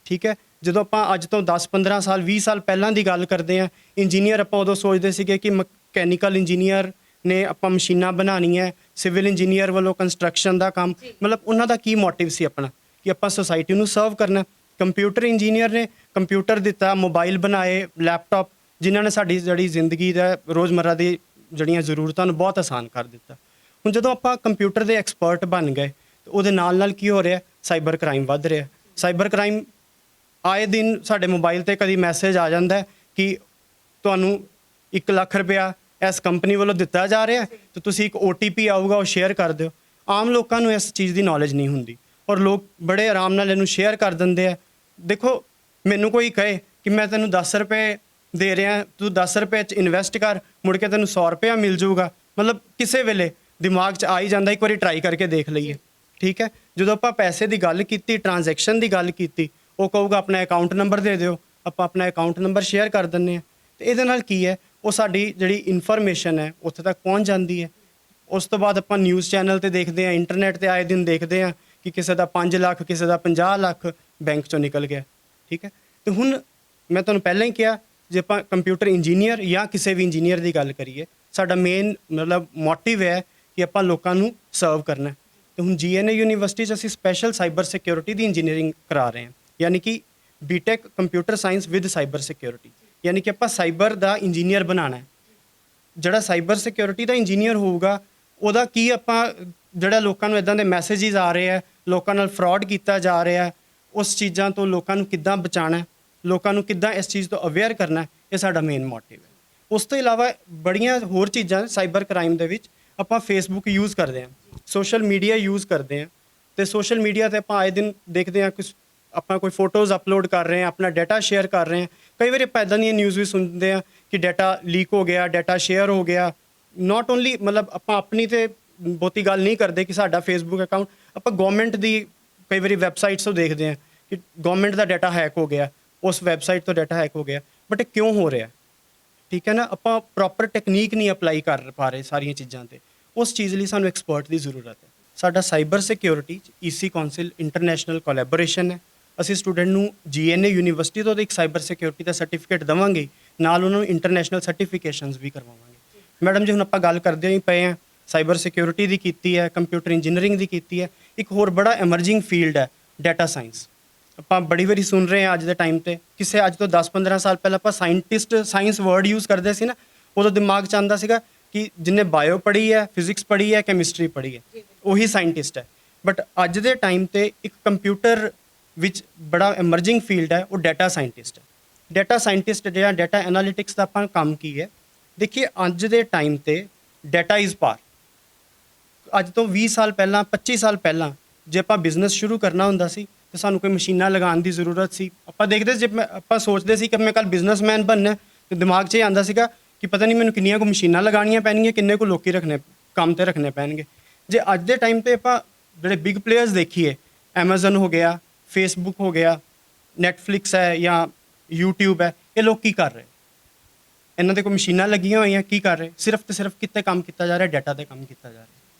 ਠੀਕ ਹੈ, ਜਦੋਂ ਆਪਾਂ ਅੱਜ ਤੋਂ 10-15 ਸਾਲ 20 ਸਾਲ ਪਹਿਲਾਂ ਦੀ ਗੱਲ ਕਰਦੇ ਹਾਂ, ਇੰਜੀਨੀਅਰ ਆਪਾਂ ਉਦੋਂ ਸੋਚਦੇ ਸੀਗੇ ਕਿ ਮਕੈਨੀਕਲ ਇੰਜੀਨੀਅਰ ਨੇ ਆਪਾਂ ਮਸ਼ੀਨਾਂ ਬਣਾਉਣੀਆਂ, ਸਿਵਲ ਇੰਜੀਨੀਅਰ ਵੱਲੋਂ ਕੰਸਟਰਕਸ਼ਨ ਦਾ ਕੰਮ, ਮਤਲਬ ਉਹਨਾਂ ਦਾ ਕੀ ਮੋਟਿਵ ਸੀ ਆਪਣਾ ਕਿ ਆਪਾਂ ਸੁਸਾਇਟੀ ਨੂੰ ਸਰਵ ਕਰਨਾ। ਕੰਪਿਊਟਰ ਇੰਜੀਨੀਅਰ ਨੇ ਕੰਪਿਊਟਰ ਦਿੱਤਾ, ਮੋਬਾਈਲ ਬਣਾਏ, ਲੈਪਟਾਪ, ਜਿਨ੍ਹਾਂ ਨੇ ਸਾਡੀ ਜਿਹੜੀ ਜ਼ਿੰਦਗੀ ਦਾ ਰੋਜ਼ਮਰਰਾ ਦੀ ਜਿਹੜੀਆਂ ਜ਼ਰੂਰਤਾਂ ਨੂੰ ਬਹੁਤ ਆਸਾਨ ਕਰ ਦਿੱਤਾ। ਹੁਣ ਜਦੋਂ ਆਪਾਂ ਕੰਪਿਊਟਰ ਦੇ ਐਕਸਪਰਟ ਬਣ ਗਏ ਤੇ ਉਹਦੇ ਨਾਲ ਨਾਲ ਕੀ ਹੋ ਰਿਹਾ, ਸਾਈਬਰ ਕ੍ਰਾਈਮ ਵੱਧ ਰਿਹਾ। ਸਾਈਬਰ ਕ੍ਰਾਈਮ ਆਏ ਦਿਨ ਸਾਡੇ ਮੋਬਾਈਲ ਤੇ ਕਦੀ ਮੈਸੇਜ ਆ ਜਾਂਦਾ ਹੈ ਕਿ ਤੁਹਾਨੂੰ 1 ਲੱਖ ਰੁਪਇਆ ਇਸ ਕੰਪਨੀ ਵੱਲੋਂ ਦਿੱਤਾ ਜਾ ਰਿਹਾ ਤੇ ਤੁਸੀਂ ਇੱਕ OTP ਆਊਗਾ ਉਹ ਸ਼ੇਅਰ ਕਰ ਦਿਓ। ਆਮ ਲੋਕਾਂ ਨੂੰ ਇਸ ਚੀਜ਼ ਦੀ ਨੌਲੇਜ ਨਹੀਂ ਹੁੰਦੀ ਔਰ ਲੋਕ ਬੜੇ ਆਰਾਮ ਨਾਲ ਇਹਨੂੰ ਸ਼ੇਅਰ ਕਰ ਦਿੰਦੇ ਆ। ਦੇਖੋ, ਮੈਨੂੰ ਕੋਈ ਕਹੇ ਕਿ ਮੈਂ ਤੈਨੂੰ 10 ਰੁਪਏ ਦੇ ਰਿਹਾ, ਤੂੰ 10 ਰੁਪਏ 'ਚ ਇਨਵੈਸਟ ਕਰ, ਮੁੜ ਕੇ ਤੈਨੂੰ 100 ਰੁਪਇਆ ਮਿਲ ਜਾਊਗਾ, ਮਤਲਬ ਕਿਸੇ ਵੇਲੇ ਦਿਮਾਗ 'ਚ ਆ ਹੀ ਜਾਂਦਾ ਇੱਕ ਵਾਰੀ ਟਰਾਈ ਕਰਕੇ ਦੇਖ ਲਈਏ। ਠੀਕ ਹੈ, ਜਦੋਂ ਆਪਾਂ ਪੈਸੇ ਦੀ ਗੱਲ ਕੀਤੀ, ਟ੍ਰਾਂਜੈਕਸ਼ਨ ਦੀ ਗੱਲ ਕੀਤੀ, ਉਹ ਕਹੂਗਾ ਆਪਣਾ ਅਕਾਊਂਟ ਨੰਬਰ ਦੇ ਦਿਓ, ਆਪਾਂ ਆਪਣਾ ਅਕਾਊਂਟ ਨੰਬਰ ਸ਼ੇਅਰ ਕਰ ਦਿੰਦੇ ਹਾਂ ਤੇ ਇਹਦੇ ਨਾਲ ਕੀ ਹੈ, ਉਹ ਸਾਡੀ ਜਿਹੜੀ ਇਨਫੋਰਮੇਸ਼ਨ ਹੈ ਉੱਥੇ ਤੱਕ ਪਹੁੰਚ ਜਾਂਦੀ ਹੈ। ਉਸ ਤੋਂ ਬਾਅਦ ਆਪਾਂ ਨਿਊਜ਼ ਚੈਨਲ ਤੇ ਦੇਖਦੇ ਹਾਂ, ਇੰਟਰਨੈਟ ਤੇ ਆਏ ਦਿਨ ਦੇਖਦੇ ਹਾਂ ਕਿ ਕਿਸੇ ਦਾ 5 ਲੱਖ, ਕਿਸੇ ਦਾ 50 ਲੱਖ ਬੈਂਕ ਚੋਂ ਨਿਕਲ ਗਿਆ। ਠੀਕ ਹੈ, ਤੇ ਹੁਣ ਮੈਂ ਤੁਹਾਨੂੰ ਪਹਿਲਾਂ ਹੀ ਕਿਹਾ, ਜੇ ਆਪਾਂ ਕੰਪਿਊਟਰ ਇੰਜੀਨੀਅਰ ਜਾਂ ਕਿਸੇ ਵੀ ਇੰਜੀਨੀਅਰ ਦੀ ਗੱਲ ਕਰੀਏ, ਸਾਡਾ ਮੇਨ ਮਤਲਬ ਮੋਟਿਵ ਹੈ ਕਿ ਆਪਾਂ ਲੋਕਾਂ ਨੂੰ ਸਰਵ ਕਰਨਾ। ਤੇ ਹੁਣ GNA ਯੂਨੀਵਰਸਿਟੀ 'ਚ ਅਸੀਂ ਸਪੈਸ਼ਲ ਸਾਈਬਰ ਸਿਕਿਉਰਿਟੀ ਦੀ ਇੰਜੀਨੀਅਰਿੰਗ ਕਰਾ ਰਹੇ ਹਾਂ, ਯਾਨੀ ਕਿ BTech computer science with cyber security, ਯਾਨੀ ਕਿ ਆਪਾਂ ਸਾਈਬਰ ਦਾ ਇੰਜੀਨੀਅਰ ਬਣਾਉਣਾ ਹੈ। ਜਿਹੜਾ ਸਾਈਬਰ ਸਿਕਿਉਰਿਟੀ ਦਾ ਇੰਜੀਨੀਅਰ ਹੋਊਗਾ, ਉਹਦਾ ਕੀ ਆਪਾਂ ਜਿਹੜਾ ਲੋਕਾਂ ਨੂੰ ਇਦਾਂ ਦੇ ਮੈਸੇਜਿਸ ਆ ਰਹੇ ਆ, ਲੋਕਾਂ ਨਾਲ ਫਰਾਡ ਕੀਤਾ ਜਾ ਰਿਹਾ, ਉਸ ਚੀਜ਼ਾਂ ਤੋਂ ਲੋਕਾਂ ਨੂੰ ਕਿੱਦਾਂ ਬਚਾਉਣਾ, ਲੋਕਾਂ ਨੂੰ ਕਿੱਦਾਂ ਇਸ ਚੀਜ਼ ਤੋਂ ਅਵੇਅਰ ਕਰਨਾ, ਇਹ ਸਾਡਾ ਮੇਨ ਮੋਟਿਵ ਹੈ। ਉਸ ਤੋਂ ਇਲਾਵਾ ਬੜੀਆਂ ਹੋਰ ਚੀਜ਼ਾਂ ਸਾਈਬਰ ਕ੍ਰਾਈਮ ਦੇ ਵਿੱਚ ਆਪਾਂ ਫੇਸਬੁੱਕ ਯੂਜ਼ ਕਰਦੇ ਹਾਂ, ਸੋਸ਼ਲ ਮੀਡੀਆ ਯੂਜ਼ ਕਰਦੇ ਹਾਂ ਤੇ ਸੋਸ਼ਲ ਮੀਡੀਆ ਤੇ ਆਪਾਂ ਆਏ ਦਿਨ ਦੇਖਦੇ ਹਾਂ ਕਿ ਆਪਾਂ ਕੋਈ ਫੋਟੋਜ਼ ਅਪਲੋਡ ਕਰ ਰਹੇ ਹਾਂ, ਆਪਣਾ ਡਾਟਾ ਸ਼ੇਅਰ ਕਰ ਰਹੇ ਹਾਂ। ਕਈ ਵਾਰੀ ਆਪਾਂ ਇੱਦਾਂ ਦੀਆਂ ਨਿਊਜ਼ ਵੀ ਸੁਣਦੇ ਹਾਂ ਕਿ ਡਾਟਾ ਲੀਕ ਹੋ ਗਿਆ, ਡਾਟਾ ਸ਼ੇਅਰ ਹੋ ਗਿਆ। ਨਾਟ ਓਨਲੀ ਮਤਲਬ ਆਪਾਂ ਆਪਣੀ ਤੇ ਬਹੁਤੀ ਗੱਲ ਨਹੀਂ ਕਰਦੇ ਕਿ ਸਾਡਾ ਫੇਸਬੁੱਕ ਅਕਾਊਂਟ, ਆਪਾਂ ਗਵਰਨਮੈਂਟ ਦੀ ਕਈ ਵਾਰੀ ਵੈਬਸਾਈਟਸ ਤੋਂ ਦੇਖਦੇ ਹਾਂ ਕਿ ਗਵਰਨਮੈਂਟ ਦਾ ਡਾਟਾ ਹੈਕ ਹੋ ਗਿਆ, ਉਸ ਵੈਬਸਾਈਟ ਤੋਂ ਡਾਟਾ ਹੈਕ ਹੋ ਗਿਆ, ਬਟ ਇਹ ਕਿਉਂ ਹੋ ਰਿਹਾ? ਠੀਕ ਹੈ ਨਾ, ਆਪਾਂ ਪ੍ਰੋਪਰ ਟੈਕਨੀਕ ਨਹੀਂ ਅਪਲਾਈ ਕਰ ਪਾ ਰਹੇ ਸਾਰੀਆਂ ਚੀਜ਼ਾਂ ਤੇ। ਉਸ ਚੀਜ਼ ਲਈ ਸਾਨੂੰ ਐਕਸਪਰਟ ਦੀ ਜ਼ਰੂਰਤ ਹੈ। ਸਾਡਾ cyber security EC council international collaboration ਹੈ। ਅਸੀਂ ਸਟੂਡੈਂਟ ਨੂੰ GNA ਯੂਨੀਵਰਸਿਟੀ ਤੋਂ ਇੱਕ ਸਾਈਬਰ ਸਿਕਿਉਰਿਟੀ ਦਾ ਸਰਟੀਫਿਕੇਟ ਦੇਵਾਂਗੇ, ਨਾਲ ਉਹਨਾਂ ਨੂੰ ਇੰਟਰਨੈਸ਼ਨਲ ਸਰਟੀਫਿਕੇਸ਼ਨਸ ਵੀ ਕਰਵਾਵਾਂਗੇ। ਮੈਡਮ ਜੀ, ਹੁਣ ਆਪਾਂ ਗੱਲ ਕਰਦੇ ਹੀ ਪਏ ਹਾਂ, ਸਾਈਬਰ ਸਿਕਿਉਰਿਟੀ ਦੀ ਕੀਤੀ ਹੈ, ਕੰਪਿਊਟਰ ਇੰਜੀਨੀਅਰਿੰਗ ਦੀ ਕੀਤੀ ਹੈ, ਇੱਕ ਹੋਰ ਬੜਾ ਐਮਰਜਿੰਗ ਫੀਲਡ ਹੈ ਡਾਟਾ ਸਾਇੰਸ। ਆਪਾਂ ਬੜੀ ਵਾਰੀ ਸੁਣ ਰਹੇ ਹਾਂ ਅੱਜ ਦੇ ਟਾਈਮ ਤੇ, ਕਿਸੇ ਅੱਜ ਤੋਂ 10-15 ਸਾਲ ਪਹਿਲਾਂ ਆਪਾਂ ਸਾਇੰਸ ਵਰਡ ਯੂਜ਼ ਕਰਦੇ ਸੀ ਨਾ, ਉਦੋਂ ਦਿਮਾਗ 'ਚ ਆਉਂਦਾ ਸੀਗਾ ਕਿ ਜਿਹਨੇ ਬਾਇਓ ਪੜ੍ਹੀ ਹੈ, ਫਿਜ਼ਿਕਸ ਪੜ੍ਹੀ ਹੈ, ਕੈਮਿਸਟਰੀ ਪੜ੍ਹੀ ਹੈ, ਉਹੀ ਸਾਇੰਟਿਸਟ ਹੈ। ਬਟ ਅੱਜ ਦੇ ਟਾਈਮ ਤੇ ਇੱਕ ਕੰਪਿਊਟਰ ਵਿੱਚ ਬੜਾ ਐਮਰਜਿੰਗ ਫੀਲਡ ਹੈ, ਉਹ ਡਾਟਾ ਸਾਇੰਟਿਸਟ ਹੈ। ਡਾਟਾ ਸਾਇੰਟਿਸਟ ਜਿਹੜਾ ਡਾਟਾ ਐਨਾਲਿਟਿਕਸ ਦਾ ਆਪਾਂ ਕੰਮ ਕੀ ਹੈ? ਦੇਖੀਏ, ਅੱਜ ਦੇ ਟਾਈਮ ਤੇ ਡਾਟਾ ਇਜ਼ ਪਾਵਰ। ਅੱਜ ਤੋਂ 20 ਸਾਲ ਪਹਿਲਾਂ, 25 ਸਾਲ ਪਹਿਲਾਂ ਜੇ ਆਪਾਂ ਬਿਜ਼ਨਸ ਸ਼ੁਰੂ ਕਰਨਾ ਹੁੰਦਾ ਸੀ ਤੇ ਸਾਨੂੰ ਕੋਈ ਮਸ਼ੀਨਾਂ ਲਗਾਉਣ ਦੀ ਜ਼ਰੂਰਤ ਸੀ। ਆਪਾਂ ਦੇਖਦੇ ਜੇ ਆਪਾਂ ਸੋਚਦੇ ਸੀ ਕਿ ਮੈਂ ਕੱਲ ਬਿਜ਼ਨਸਮੈਨ ਬਣਨਾ, ਤੇ ਦਿਮਾਗ 'ਚ ਇਹ ਆਉਂਦਾ ਸੀਗਾ ਕਿ ਪਤਾ ਨਹੀਂ ਮੈਨੂੰ ਕਿੰਨੀਆਂ ਕੁ ਮਸ਼ੀਨਾਂ ਲਗਾਉਣੀਆਂ ਪੈਣਗੀਆਂ, ਕਿੰਨੇ ਕੁ ਲੋਕੀ ਰੱਖਣੇ ਕੰਮ ਤੇ ਰੱਖਣੇ ਪੈਣਗੇ। ਜੇ ਅੱਜ ਦੇ ਟਾਈਮ ਤੇ ਆਪਾਂ ਜਿਹੜੇ ਬਿਗ ਪਲੇਅਰਸ ਦੇਖੀਏ, ਐਮਾਜ਼ਨ ਹੋ ਗਿਆ, ਫੇਸਬੁੱਕ ਹੋ ਗਿਆ, ਨੈਟਫਲਿਕਸ ਹੈ ਜਾਂ YouTube ਹੈ, ਇਹ ਲੋਕ ਕੀ ਕਰ ਰਹੇ? ਇਹਨਾਂ ਦੇ ਕੋਈ ਮਸ਼ੀਨਾਂ ਲੱਗੀਆਂ ਹੋਈਆਂ, ਕੀ ਕਰ ਰਹੇ? ਸਿਰਫ ਤੇ ਸਿਰਫ ਕਿੱਥੇ ਕੰਮ ਕੀਤਾ ਜਾ ਰਿਹਾ? ਡਾਟਾ ਤੇ ਕੰਮ ਕੀਤਾ ਜਾ ਰਿਹਾ।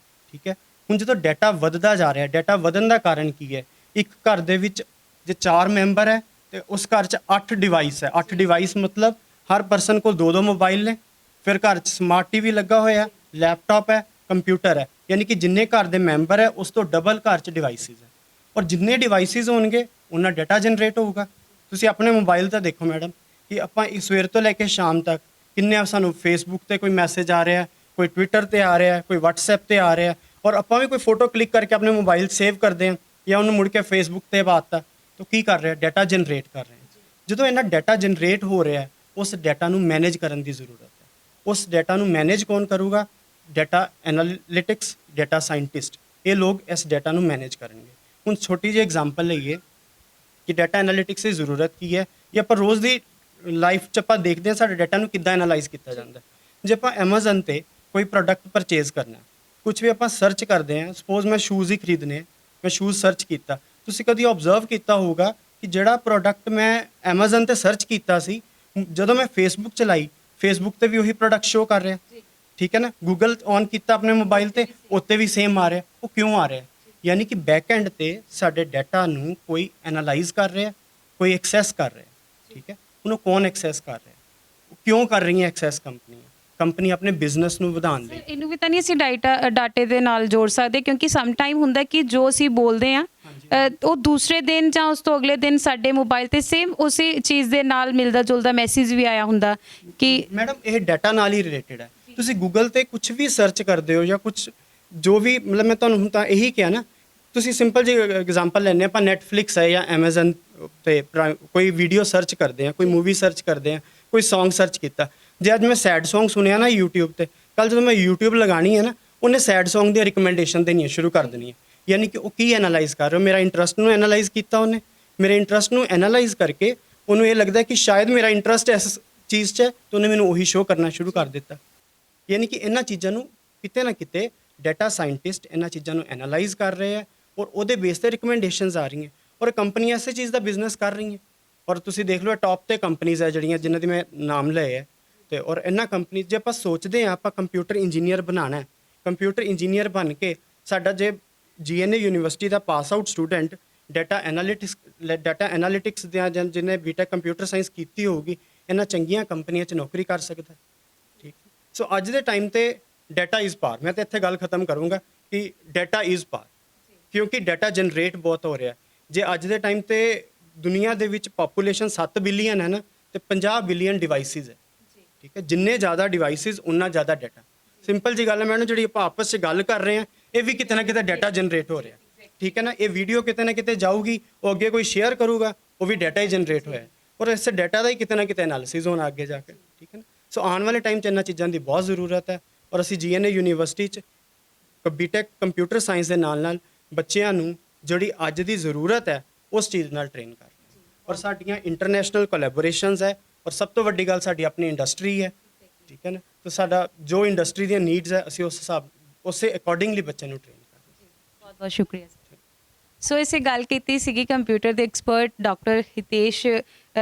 ਠੀਕ ਹੈ, ਹੁਣ ਜਦੋਂ ਡਾਟਾ ਵੱਧਦਾ ਜਾ ਰਿਹਾ, ਡਾਟਾ ਵਧਣ ਦਾ ਕਾਰਨ ਕੀ ਹੈ? ਇੱਕ ਘਰ ਦੇ ਵਿੱਚ ਜੇ 4 ਮੈਂਬਰ ਹੈ ਤੇ ਉਸ ਘਰ 'ਚ 8 ਡਿਵਾਈਸ ਹੈ। 8 ਡਿਵਾਈਸ ਮਤਲਬ ਹਰ ਪਰਸਨ ਕੋਲ 2-2 ਮੋਬਾਈਲ ਨੇ, ਫਿਰ ਘਰ 'ਚ ਸਮਾਰਟ TV ਲੱਗਾ ਹੋਇਆ, ਲੈਪਟਾਪ ਹੈ, ਕੰਪਿਊਟਰ ਹੈ, ਯਾਨੀ ਕਿ ਜਿੰਨੇ ਘਰ ਦੇ ਮੈਂਬਰ ਹੈ ਉਸ ਤੋਂ ਡਬਲ ਘਰ 'ਚ ਡਿਵਾਈਸਿਸ ਹੈ। ਔਰ ਜਿੰਨੇ ਡਿਵਾਈਸਿਸ ਹੋਣਗੇ ਉਹਨਾਂ ਡਾਟਾ ਜਨਰੇਟ ਹੋਊਗਾ। ਤੁਸੀਂ ਆਪਣੇ ਮੋਬਾਈਲ ਤੇ ਦੇਖੋ ਮੈਡਮ ਕਿ ਆਪਾਂ ਸਵੇਰ ਤੋਂ ਲੈ ਕੇ ਸ਼ਾਮ ਤੱਕ ਕਿੰਨੇ ਸਾਨੂੰ ਫੇਸਬੁੱਕ ਤੇ ਕੋਈ ਮੈਸੇਜ ਆ ਰਿਹਾ, ਕੋਈ ਟਵਿੱਟਰ ਤੇ ਆ ਰਿਹਾ, ਕੋਈ WhatsApp ਤੇ ਆ ਰਿਹਾ, ਔਰ ਆਪਾਂ ਵੀ ਕੋਈ ਫੋਟੋ ਕਲਿੱਕ ਕਰਕੇ ਆਪਣੇ ਮੋਬਾਈਲ ਸੇਵ ਕਰਦੇ ਹਾਂ ਜਾਂ ਉਹਨੂੰ ਮੁੜ ਕੇ ਫੇਸਬੁੱਕ ਤੇ ਪਾਤਾ, ਤਾਂ ਕੀ ਕਰ ਰਿਹਾ? ਡਾਟਾ ਜਨਰੇਟ ਕਰ ਰਹੇ ਹਾਂ। ਜਦੋਂ ਇਹਨਾਂ ਡਾਟਾ ਜਨਰੇਟ ਹੋ ਰਿਹਾ, ਉਸ ਡਾਟਾ ਨੂੰ ਮੈਨੇਜ ਕਰਨ ਦੀ ਜ਼ਰੂਰਤ ਹੈ। ਉਸ ਡਾਟਾ ਨੂੰ ਮੈਨੇਜ ਕੌਣ ਕਰੂਗਾ? ਡਾਟਾ ਐਨਾਲਿਟਿਕਸ, ਡਾਟਾ ਸਾਇੰਟਿਸਟ, ਇਹ ਲੋਕ ਇਸ ਡਾਟਾ ਨੂੰ ਮੈਨੇਜ ਕਰਨਗੇ। ਹੁਣ ਛੋਟੀ ਜਿਹੀ ਐਗਜ਼ਾਮਪਲ ਲਈਏ ਕਿ ਡਾਟਾ ਐਨਾਲਿਟਿਕਸ ਦੀ ਜ਼ਰੂਰਤ ਕੀ ਹੈ, ਜਾਂ ਆਪਾਂ ਰੋਜ਼ ਦੀ ਲਾਈਫ 'ਚ ਆਪਾਂ ਦੇਖਦੇ ਹਾਂ ਸਾਡੇ ਡਾਟਾ ਨੂੰ ਕਿੱਦਾਂ ਐਨਾਲਾਈਜ਼ ਕੀਤਾ ਜਾਂਦਾ। ਜੇ ਆਪਾਂ ਐਮਾਜ਼ਨ ਤੇ ਕੋਈ ਪ੍ਰੋਡਕਟ ਪਰਚੇਜ਼ ਕਰਨਾ, ਕੁਝ ਵੀ ਆਪਾਂ ਸਰਚ ਕਰਦੇ ਹਾਂ, ਸਪੋਜ਼ ਮੈਂ ਸ਼ੂਜ਼ ਹੀ ਖਰੀਦਣੇ, ਮੈਂ ਸ਼ੂਜ਼ ਸਰਚ ਕੀਤਾ, ਤੁਸੀਂ ਕਦੀ ਆਬਜ਼ਰਵ ਕੀਤਾ ਹੋਊਗਾ ਕਿ ਜਿਹੜਾ ਪ੍ਰੋਡਕਟ ਮੈਂ ਐਮਾਜ਼ਨ ਤੇ ਸਰਚ ਕੀਤਾ ਸੀ, ਜਦੋਂ ਮੈਂ ਫੇਸਬੁੱਕ ਚਲਾਈ, ਫੇਸਬੁੱਕ ਤੇ ਵੀ ਉਹੀ ਪ੍ਰੋਡਕਟ ਸ਼ੋ ਕਰ ਰਿਹਾ, ਠੀਕ ਹੈ ਨਾ। ਗੂਗਲ ਔਨ ਕੀਤਾ ਆਪਣੇ ਮੋਬਾਈਲ ਤੇ, ਉੱਤੇ ਵੀ ਸੇਮ ਆ ਰਿਹਾ। ਉਹ ਕਿਉਂ ਆ ਰਿਹਾ? ਯਾਨੀ ਕਿ ਬੈਕ ਐਂਡ ਤੇ ਸਾਡੇ ਡਾਟਾ ਨੂੰ ਕੋਈ ਐਨਾਲਾਈਜ਼ ਕਰ ਰਿਹਾ, ਕੋਈ ਐਕਸੈਸ ਕਰ ਰਿਹਾ, ਠੀਕ ਹੈ। ਉਹਨੂੰ ਕੌਣ ਐਕਸੈਸ ਕਰ ਰਿਹਾ, ਉਹ ਕਿਉਂ ਕਰ ਰਹੀਆਂ ਐਕਸੈਸ ਕੰਪਨੀ ਆਪਣੇ ਬਿਜ਼ਨਸ ਨੂੰ ਵਧਾਉਣ ਲਈ। ਇਹਨੂੰ ਵੀ ਤਾਂ ਨਹੀਂ ਅਸੀਂ ਡਾਟੇ ਦੇ ਨਾਲ ਜੋੜ ਸਕਦੇ, ਕਿਉਂਕਿ ਸਮ ਟਾਈਮ ਹੁੰਦਾ ਕਿ ਜੋ ਅਸੀਂ ਬੋਲਦੇ ਆ ਉਹ ਦੂਸਰੇ ਦਿਨ ਜਾਂ ਉਸ ਤੋਂ ਅਗਲੇ ਦਿਨ ਸਾਡੇ ਮੋਬਾਈਲ ਤੇ ਸੇਮ ਉਸੇ ਚੀਜ਼ ਦੇ ਨਾਲ ਮਿਲਦਾ ਜੁਲਦਾ ਮੈਸੇਜ ਵੀ ਆਇਆ ਹੁੰਦਾ ਕਿ ਮੈਡਮ ਇਹ ਡਾਟਾ ਨਾਲ ਹੀ ਰਿਲੇਟਡ ਹੈ। ਤੁਸੀਂ ਗੂਗਲ ਤੇ ਕੁਝ ਵੀ ਸਰਚ ਕਰਦੇ ਹੋ ਜਾਂ ਕੁਝ ਜੋ ਵੀ, ਮਤਲਬ ਮੈਂ ਤੁਹਾਨੂੰ ਹੁਣ ਤਾਂ ਇਹੀ ਕਿਹਾ ਨਾ, ਤੁਸੀਂ ਸਿੰਪਲ ਜੀ ਐਗਜ਼ਾਮਪਲ ਲੈਂਦੇ ਆਪਾਂ ਨੈਟਫਲਿਕਸ ਹੈ ਜਾਂ ਐਮਾਜ਼ਨ ਤੇ ਕੋਈ ਵੀਡੀਓ ਸਰਚ ਕਰਦੇ ਆ, ਕੋਈ ਮੂਵੀ ਸਰਚ ਕਰਦੇ ਆ, ਕੋਈ Song ਸਰਚ ਕੀਤਾ। ਜੇ ਅੱਜ ਮੈਂ ਸੈਡ Song ਸੁਣਿਆ ਨਾ YouTube ਤੇ, ਕੱਲ ਜਦੋਂ ਮੈਂ YouTube ਲਗਾਣੀ ਹੈ ਨਾ, ਉਹਨੇ ਸੈਡ Song ਦੀ ਰਿਕਮੈਂਡੇਸ਼ਨ ਦੇਣੀ ਸ਼ੁਰੂ ਕਰ ਦੇਣੀ ਹੈ। ਯਾਨੀ ਕਿ ਉਹ ਕੀ ਐਨਾਲਾਈਜ਼ ਕਰ ਰਿਹਾ, ਮੇਰਾ ਇੰਟਰਸਟ ਨੂੰ ਐਨਾਲਾਈਜ਼ ਕੀਤਾ ਉਹਨੇ। ਮੇਰੇ ਇੰਟਰਸਟ ਨੂੰ ਐਨਾਲਾਈਜ਼ ਕਰਕੇ ਉਹਨੂੰ ਇਹ ਲੱਗਦਾ ਕਿ ਸ਼ਾਇਦ ਮੇਰਾ ਇੰਟਰਸਟ ਇਸ ਚੀਜ਼ 'ਚ ਹੈ, ਤਾਂ ਉਹਨੇ ਮੈਨੂੰ ਉਹੀ ਸ਼ੋਅ ਕਰਨਾ ਸ਼ੁਰੂ ਕਰ ਦਿੱਤਾ। ਯਾਨੀ ਕਿ ਇਹਨਾਂ ਚੀਜ਼ਾਂ ਨੂੰ ਕਿਤੇ ਨਾ ਕਿਤੇ ਡਾਟਾ ਸਾਇੰਟਿਸਟ ਇਹਨਾਂ ਚੀਜ਼ਾਂ ਨੂੰ ਐਨਾਲਾਈਜ਼ ਕਰ ਰਹੇ ਹੈ ਔਰ ਉਹਦੇ ਬੇਸ ਤੇ ਰਿਕਮੈਂਡੇਸ਼ਨਸ ਆ ਰਹੀਆਂ ਔਰ ਕੰਪਨੀਆਂ ਇਸੇ ਚੀਜ਼ ਦਾ ਬਿਜ਼ਨਸ ਕਰ ਰਹੀਆਂ। ਔਰ ਤੁਸੀਂ ਦੇਖ ਲਓ ਟੌਪ ਤੇ ਕੰਪਨੀਜ਼ ਹੈ ਜਿਹੜੀਆਂ ਜਿਨ੍ਹਾਂ ਦੀ ਮੈਂ ਨਾਮ ਲਏ ਹੈ, ਤੇ ਔਰ ਇਹਨਾਂ ਕੰਪਨੀ ਜੇ ਆਪਾਂ ਸੋਚਦੇ ਹਾਂ ਆਪਾਂ ਕੰਪਿਊਟਰ ਇੰਜੀਨੀਅਰ ਬਣਾਉਣਾ ਹੈ, ਕੰਪਿਊਟਰ ਇੰਜੀਨੀਅਰ ਬਣ ਕੇ ਸਾਡਾ ਜੇ GNA ਯੂਨੀਵਰਸਿਟੀ ਦਾ pass out student data analytics ਦੇ ਜਿਹਨੇ ਬੀਟੈਕ ਕੰਪਿਊਟਰ ਸਾਇੰਸ ਕੀਤੀ ਹੋਊਗੀ, ਇਹਨਾਂ ਚੰਗੀਆਂ ਕੰਪਨੀਆਂ 'ਚ ਨੌਕਰੀ ਕਰ ਸਕਦਾ। ਠੀਕ, ਸੋ ਅੱਜ ਦੇ ਟਾਈਮ ਤੇ ਡਾਟਾ ਇਜ਼ ਪਾਵਰ। ਮੈਂ ਤਾਂ ਇੱਥੇ ਗੱਲ ਖਤਮ ਕਰੂੰਗਾ ਕਿ ਡਾਟਾ ਇਜ਼ ਪਾਵਰ, ਕਿਉਂਕਿ ਡਾਟਾ ਜਨਰੇਟ ਬਹੁਤ ਹੋ ਰਿਹਾ। ਜੇ ਅੱਜ ਦੇ ਟਾਈਮ ਤੇ ਦੁਨੀਆ ਦੇ ਵਿੱਚ ਪੋਪੂਲੇਸ਼ਨ 7 ਬਿਲੀਅਨ ਹੈ ਨਾ, ਤੇ 50 ਬਿਲੀਅਨ ਡਿਵਾਈਸਿਸ ਹੈ, ਠੀਕ ਹੈ। ਜਿੰਨੇ ਜ਼ਿਆਦਾ ਡਿਵਾਈਸਿਸ ਉਨਾ ਜ਼ਿਆਦਾ ਡਾਟਾ। ਸਿੰਪਲ ਜੀ ਗੱਲ ਹੈ ਮੈਡਮ, ਜਿਹੜੀ ਆਪਾਂ ਆਪਸ 'ਚ ਗੱਲ ਕਰ ਰਹੇ ਹਾਂ ਇਹ ਵੀ ਕਿਤੇ ਨਾ ਕਿਤੇ ਡਾਟਾ ਜਨਰੇਟ ਹੋ ਰਿਹਾ, ਠੀਕ ਹੈ ਨਾ। ਇਹ ਵੀਡੀਓ ਕਿਤੇ ਨਾ ਕਿਤੇ ਜਾਊਗੀ, ਉਹ ਅੱਗੇ ਕੋਈ ਸ਼ੇਅਰ ਕਰੂਗਾ, ਉਹ ਵੀ ਡਾਟਾ ਹੀ ਜਨਰੇਟ ਹੋਇਆ ਔਰ ਇਸ ਡਾਟਾ ਦਾ ਹੀ ਕਿਤੇ ਨਾ ਕਿਤੇ ਐਨਾਲਿਸਿਸ ਹੋਣਾ ਅੱਗੇ ਜਾ ਕੇ, ਠੀਕ ਹੈ ਨਾ। ਸੋ ਆਉਣ ਵਾਲੇ ਟਾਈਮ 'ਚ ਇਹਨਾਂ ਚੀਜ਼ਾਂ ਦੀ ਬਹੁਤ ਜ਼ਰੂਰਤ ਹੈ ਔਰ ਅਸੀਂ GNA ਯੂਨੀਵਰਸਿਟੀ 'ਚ ਬੀਟੈਕ ਕੰਪਿਊਟਰ ਸਾਇੰਸ ਦੇ ਨਾਲ ਬੱਚਿਆਂ ਨੂੰ ਜਿਹੜੀ ਅੱਜ ਦੀ ਜ਼ਰੂਰਤ ਹੈ ਉਸ ਚੀਜ਼ ਨਾਲ ਟ੍ਰੇਨ ਕਰ ਰਹੇ ਹਾਂ। ਔਰ ਸਾਡੀਆਂ ਇੰਟਰਨੈਸ਼ਨਲ ਕੋਲੈਬੋਰੇਸ਼ਨਸ ਹੈ ਔਰ ਸਭ ਤੋਂ ਵੱਡੀ ਗੱਲ ਸਾਡੀ ਆਪਣੀ ਇੰਡਸਟਰੀ ਹੈ, ਠੀਕ ਹੈ ਨਾ। ਤਾਂ ਸਾਡਾ ਜੋ ਇੰਡਸਟਰੀ ਦੀਆਂ ਨੀਡਸ ਹੈ ਅਸੀਂ ਉਸੇ ਅਕੋਰਡਿੰਗਲੀ ਬੱਚਿਆਂ ਨੂੰ ਟ੍ਰੇਨ ਕਰ ਰਹੇ ਹਾਂ। ਬਹੁਤ ਬਹੁਤ ਸ਼ੁਕਰੀਆ ਸਰ। ਸੋ ਇਸੇ ਗੱਲ ਕੀਤੀ ਸੀਗੀ ਕੰਪਿਊਟਰ ਦੇ ਐਕਸਪਰਟ ਡਾਕਟਰ ਹਿਤੇਸ਼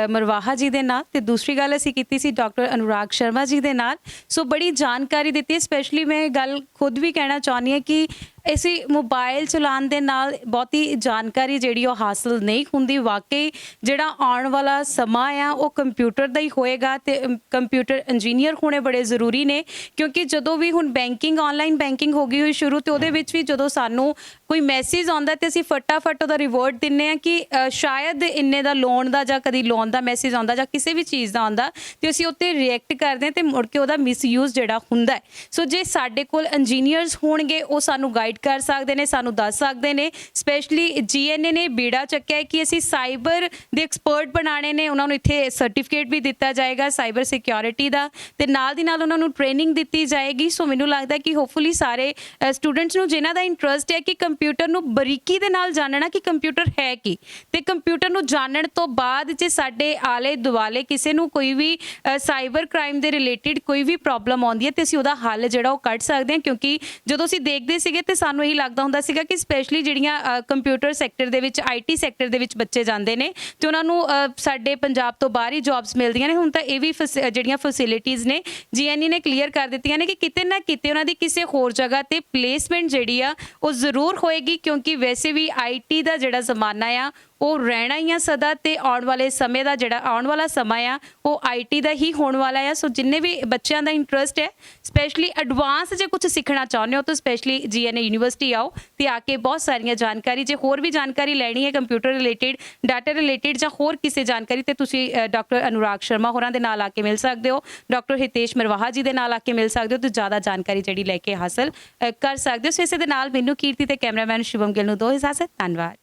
ਮਰਵਾਹਾ ਜੀ ਦੇ ਨਾਲ, ਤੇ ਦੂਸਰੀ ਗੱਲ ਅਸੀਂ ਕੀਤੀ ਸੀ ਡਾਕਟਰ ਅਨੁਰਾਗ ਸ਼ਰਮਾ ਜੀ ਦੇ ਨਾਲ। ਸੋ ਬੜੀ ਜਾਣਕਾਰੀ ਦਿੱਤੀ। ਸਪੈਸ਼ਲੀ ਮੈਂ ਗੱਲ ਖੁਦ ਵੀ ਕਹਿਣਾ ਚਾਹੁੰਦੀ ਹਾਂ ਕਿ ਅਸੀਂ ਮੋਬਾਈਲ ਚਲਾਉਣ ਦੇ ਨਾਲ ਬਹੁਤੀ ਜਾਣਕਾਰੀ ਜਿਹੜੀ ਉਹ ਹਾਸਲ ਨਹੀਂ ਹੁੰਦੀ। ਵਾਕਈ ਜਿਹੜਾ ਆਉਣ ਵਾਲਾ ਸਮਾਂ ਆ ਉਹ ਕੰਪਿਊਟਰ ਦਾ ਹੀ ਹੋਏਗਾ ਤੇ ਕੰਪਿਊਟਰ ਇੰਜੀਨੀਅਰ ਹੋਣੇ ਬੜੇ ਜ਼ਰੂਰੀ ਨੇ, ਕਿਉਂਕਿ ਜਦੋਂ ਵੀ ਹੁਣ ਬੈਂਕਿੰਗ ਆਨਲਾਈਨ ਬੈਂਕਿੰਗ ਹੋ ਗਈ ਹੋਈ ਸ਼ੁਰੂ, ਤੇ ਉਹਦੇ ਵਿੱਚ ਵੀ ਜਦੋਂ ਸਾਨੂੰ ਕੋਈ ਮੈਸੇਜ ਆਉਂਦਾ ਤੇ ਅਸੀਂ ਫਟਾਫਟ ਉਹਦਾ ਰਿਵਰਟ ਦਿੰਦੇ ਹਾਂ ਕਿ ਸ਼ਾਇਦ ਇੰਨੇ ਦਾ ਲੋਨ ਦਾ ਜਾਂ ਕਦੀ ਲੋਨ ਦਾ ਮੈਸੇਜ ਆਉਂਦਾ ਜਾਂ ਕਿਸੇ ਵੀ ਚੀਜ਼ ਦਾ ਆਉਂਦਾ ਤੇ ਅਸੀਂ ਉੱਤੇ ਰਿਐਕਟ ਕਰਦੇ ਹਾਂ ਤੇ ਮੁੜ ਕੇ ਉਹਦਾ ਮਿਸਯੂਜ਼ ਜਿਹੜਾ ਹੁੰਦਾ ਹੈ। ਸੋ ਜੇ ਸਾਡੇ ਕੋਲ ਇੰਜੀਨੀਅਰਸ ਹੋਣਗੇ ਉਹ ਸਾਨੂੰ ਗਾਈਡ ਕਰ ਸਕਦੇ ਨੇ, ਸਾਨੂੰ ਦੱਸ ਸਕਦੇ ਨੇ। ਸਪੈਸ਼ਲੀ GNA ਨੇ ਬੀੜਾ ਚੱਕਿਆ ਕਿ ਅਸੀਂ ਸਾਈਬਰ ਦੇ ਐਕਸਪਰਟ ਬਣਾਉਣੇ ਨੇ, ਉਹਨਾਂ ਨੂੰ ਇੱਥੇ ਸਰਟੀਫਿਕੇਟ ਵੀ ਦਿੱਤਾ ਜਾਏਗਾ ਸਾਈਬਰ ਸਿਕਿਉਰਿਟੀ ਦਾ, ਤੇ ਨਾਲ ਦੀ ਨਾਲ ਉਹਨਾਂ ਨੂੰ ਟ੍ਰੇਨਿੰਗ ਦਿੱਤੀ ਜਾਏਗੀ। ਸੋ ਮੈਨੂੰ ਲੱਗਦਾ ਕਿ ਹੋਪਫੁਲੀ ਸਾਰੇ ਸਟੂਡੈਂਟਸ ਨੂੰ ਜਿਨ੍ਹਾਂ ਦਾ ਇੰਟਰਸਟ ਹੈ ਕਿ ਕੰਪਿਊਟਰ ਨੂੰ ਬਰੀਕੀ ਦੇ ਨਾਲ ਜਾਣਨਾ ਕਿ ਕੰਪਿਊਟਰ ਹੈ ਕੀ, ਤੇ ਕੰਪਿਊਟਰ ਨੂੰ ਜਾਣਨ ਤੋਂ ਬਾਅਦ ਜੇ ਸਾਡੇ ਆਲੇ ਦੁਆਲੇ ਕਿਸੇ ਨੂੰ ਕੋਈ ਵੀ ਸਾਈਬਰ ਕ੍ਰਾਈਮ ਦੇ ਰਿਲੇਟਿਡ ਕੋਈ ਵੀ ਪ੍ਰੋਬਲਮ ਆਉਂਦੀ ਹੈ ਤੇ ਅਸੀਂ ਉਹਦਾ ਹੱਲ ਜਿਹੜਾ ਉਹ ਕੱਢ ਸਕਦੇ ਹਾਂ। ਕਿਉਂਕਿ ਜਦੋਂ ਅਸੀਂ ਦੇਖਦੇ ਸੀਗੇ ਤੇ ਸਾਨੂੰ ਇਹੀ ਲੱਗਦਾ ਹੁੰਦਾ ਸੀਗਾ ਕਿ ਸਪੈਸ਼ਲੀ ਜਿਹੜੀਆਂ ਕੰਪਿਊਟਰ ਸੈਕਟਰ ਦੇ ਵਿੱਚ IT ਸੈਕਟਰ ਦੇ ਵਿੱਚ ਬੱਚੇ ਜਾਂਦੇ ਨੇ ਤੇ ਉਹਨਾਂ ਨੂੰ ਸਾਡੇ ਪੰਜਾਬ ਤੋਂ ਬਾਹਰ ਹੀ ਜੌਬਸ ਮਿਲਦੀਆਂ ਨੇ। ਹੁਣ ਤਾਂ ਇਹ ਵੀ ਜਿਹੜੀਆਂ ਫੈਸਿਲਿਟੀਜ਼ ਨੇ GNA ਨੇ ਕਲੀਅਰ ਕਰ ਦਿੱਤੀਆਂ ਨੇ ਕਿ ਕਿਤੇ ਨਾ ਕਿਤੇ ਉਹਨਾਂ ਦੀ ਕਿਸੇ ਹੋਰ ਜਗ੍ਹਾ ਤੇ ਪਲੇਸਮੈਂਟ ਜਿਹੜੀ ਆ ਉਹ ਜ਼ਰੂਰ ਹੋਏਗੀ, ਕਿਉਂਕਿ ਵੈਸੇ ਵੀ IT ਦਾ ਜਿਹੜਾ ਜ਼ਮਾਨਾ ਆ ਉਹ ਰਹਿਣਾ ਹੀ ਆ ਸਦਾ, ਤੇ ਆਉਣ ਵਾਲੇ ਸਮੇਂ ਦਾ ਜਿਹੜਾ ਆਉਣ ਵਾਲਾ ਸਮਾਂ ਆ ਉਹ IT ਦਾ ਹੀ ਹੋਣ ਵਾਲਾ ਆ। ਸੋ ਜਿੰਨੇ ਵੀ ਬੱਚਿਆਂ ਦਾ ਇੰਟਰਸਟ ਹੈ ਸਪੈਸ਼ਲੀ ਐਡਵਾਂਸ ਜੇ ਕੁਝ ਸਿੱਖਣਾ ਚਾਹੁੰਦੇ ਹੋ ਤਾਂ ਸਪੈਸ਼ਲੀ GNA ਯੂਨੀਵਰਸਿਟੀ ਆਓ ਤੇ ਆ ਕੇ ਬਹੁਤ ਸਾਰੀਆਂ ਜਾਣਕਾਰੀ, ਜੇ ਹੋਰ ਵੀ ਜਾਣਕਾਰੀ ਲੈਣੀ ਹੈ ਕੰਪਿਊਟਰ ਰਿਲੇਟਿਡ, ਡਾਟਾ ਰਿਲੇਟਿਡ ਜਾਂ ਹੋਰ ਕਿਸੇ ਜਾਣਕਾਰੀ, ਤੇ ਤੁਸੀਂ ਡਾਕਟਰ ਅਨੁਰਾਗ ਸ਼ਰਮਾ ਹੋਰਾਂ ਦੇ ਨਾਲ ਆ ਕੇ ਮਿਲ ਸਕਦੇ ਹੋ, ਡਾਕਟਰ ਹਿਤੇਸ਼ ਮਰਵਾਹਾ ਜੀ ਦੇ ਨਾਲ ਆ ਕੇ ਮਿਲ ਸਕਦੇ ਹੋ ਤੇ ਜ਼ਿਆਦਾ ਜਾਣਕਾਰੀ ਜਿਹੜੀ ਲੈ ਕੇ ਹਾਸਲ ਕਰ ਸਕਦੇ ਹੋ। ਸੋ ਇਸੇ ਦੇ ਨਾਲ ਮੈਨੂੰ ਕੀਰਤੀ ਤੇ ਕੈਮਰਾਮੈਨ ਸ਼ਿਵਮ ਗਿੱਲ ਨੂੰ ਦੋ ਇਜਾਜ਼ਤ। ਧੰਨਵਾਦ।